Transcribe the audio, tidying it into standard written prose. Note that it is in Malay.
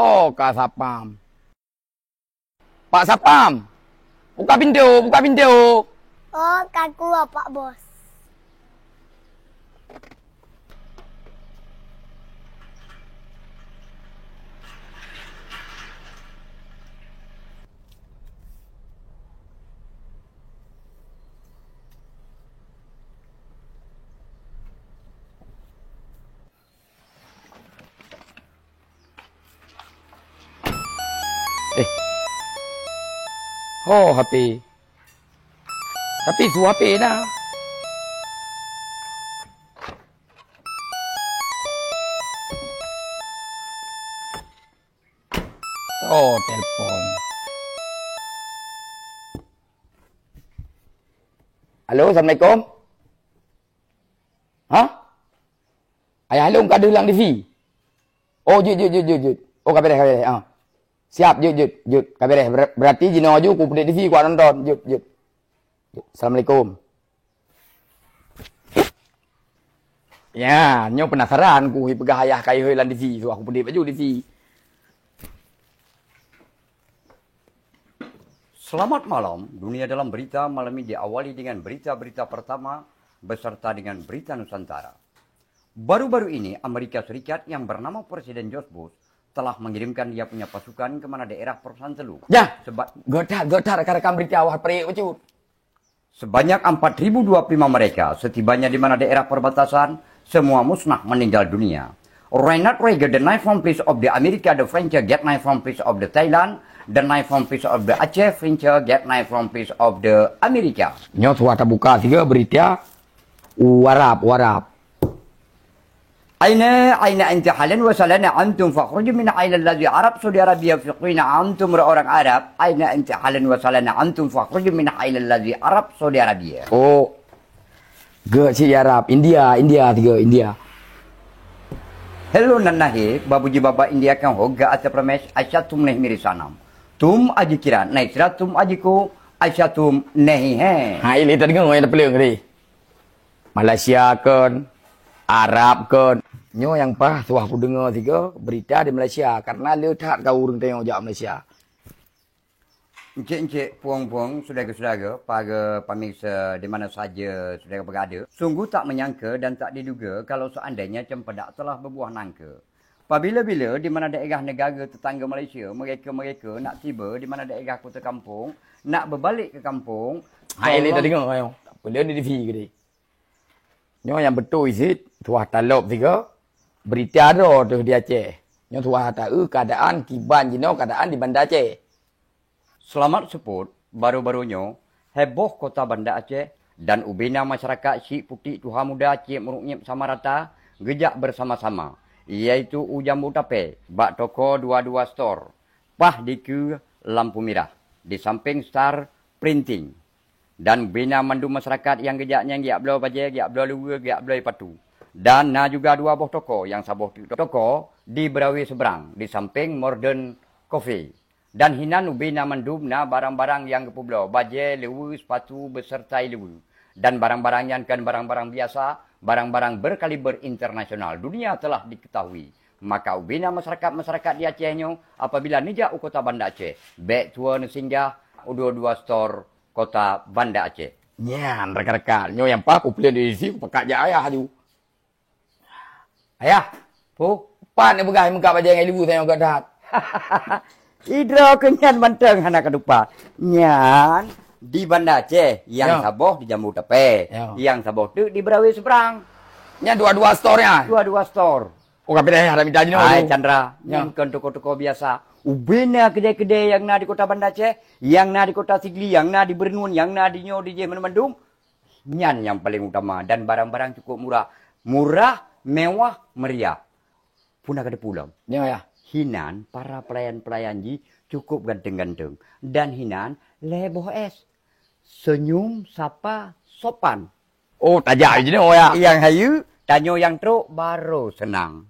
Oh, Kak Sapam. Pak Sapam. Buka pintu, buka pintu. Oh, kaku Pak Bos. Oh, HP. Tapi su HP dah. Oh, telepon. Halo, Assalamualaikum. Hah? Ayah Halung kau ada hilang TV? Oh, jut. Oh, kau beres. Siap, jut. Kau beres. Berarti Jino Aju ku pedih TV ku nonton. Jut. Assalamualaikum. Ya, nyo penasaran ku pegah ayah kayu hilang TV. So aku pedih baju TV. Selamat malam, dunia dalam berita malam ini diawali dengan berita-berita pertama beserta dengan berita Nusantara. Baru-baru ini Amerika Serikat yang bernama Presiden George Bush telah mengirimkan dia punya pasukan ke mana daerah Persian Teluk. Ya, gotar rekan-rekan berita awal perik ucut. Sebanyak 4.025 mereka setibanya di mana daerah perbatasan semua musnah meninggal dunia. Ronald Reagan, the knife from place of the America, the French get knife from place of the Thailand, the knife from place of the Aceh, French get knife from place of the America. Nyo suara buka tiga berita warap. Aina anta halan wa salana antum fakhruju min aila alladhi Arab Saudi Arabia fiqina antum orang Arab. Aina anta halan wa salana antum fakhruju min aila alladhi Arab Saudi Arabia. Oh. Si Arab, India tiga India. Hello nanahe, babuji baba India kan hoga ata pramesh asyatum neh miri sanam. Tum aji kira, naik seratum ajiku asyatum nehi he. Ha ini tadi kan ada peleng tadi. Malaysia kan, Arab kan. Nyo yang pas tuh aku dengar tiga berita di Malaysia karena lihat kau urung tengok jak Malaysia. Encik-encik, puang-puang, saudara-saudara, para pemirsa di mana saja saudara berada, sungguh tak menyangka dan tak diduga kalau seandainya cempedak telah berbuah nangka. Apabila-bila di mana daerah negara tetangga Malaysia, mereka nak tiba di mana daerah kota kampung, nak berbalik ke kampung. Ini tadi dengar ayo. Tak apa dia di TV ke dia. Nyo yang betul isit, tuah talop tiga. Berita ada tu di Aceh. Nyo tuah tahu keadaan kiban jino keadaan di Bandar Aceh. Selamat sebut, baru-barunya, heboh kota Banda Aceh dan ubina masyarakat Syik Putih Tuha Muda Aceh Meruknyip sama rata, gejak bersama-sama, iaitu Ujambu Tape, bak toko 22 store, pah diku lampu merah, di samping Star Printing, dan bina mandu masyarakat yang gejaknya giak belau baje, giak belau luar, giak belau patu. Dan juga dua buah toko yang sabuh toko di Berawi seberang, di samping Modern Coffee. Dan hinan ubina mandubna barang-barang yang kepublau, baje, lewu, sepatu beserta lewu. Dan barang-barang yang kan barang-barang biasa, barang-barang berkaliber internasional. Dunia telah diketahui. Maka ubina masyarakat di Acehnya, apabila nijak kota Banda Aceh, baik tua singgah, dua store kota Banda Aceh. Ya, rekan-rekan, nyo yang pak kupilian di sini, pekat je ayah tu. Ayah, pan ni begai muka baje dengan lewu saya enggak dah. Idra kenyan banteng hana kadupa. Nyan di Banda Aceh yang saboh di Jambu Tape. Yang saboh tu di Berawi seberang. Nyan dua-dua store-nya. Dua-dua store. Oh kabeh ada minta jino. Hai Chandra, yang kan toko-toko biasa. Ubena kedai-kedai yang na di kota Banda Aceh, yang na di kota Sigli, yang na di Bernun, yang na di Nyo di Mandum. Nyan yang paling utama dan barang-barang cukup murah. Murah, mewah, meriah. Pun ada pulang. Ya. Hinan para pelayan-pelayan ji cukup ganteng-ganteng. Dan hinan leboh es. Senyum, sapa, sopan. Oh, tajak je ni oh ya. Yang hayu, tanyo yang truk baru senang.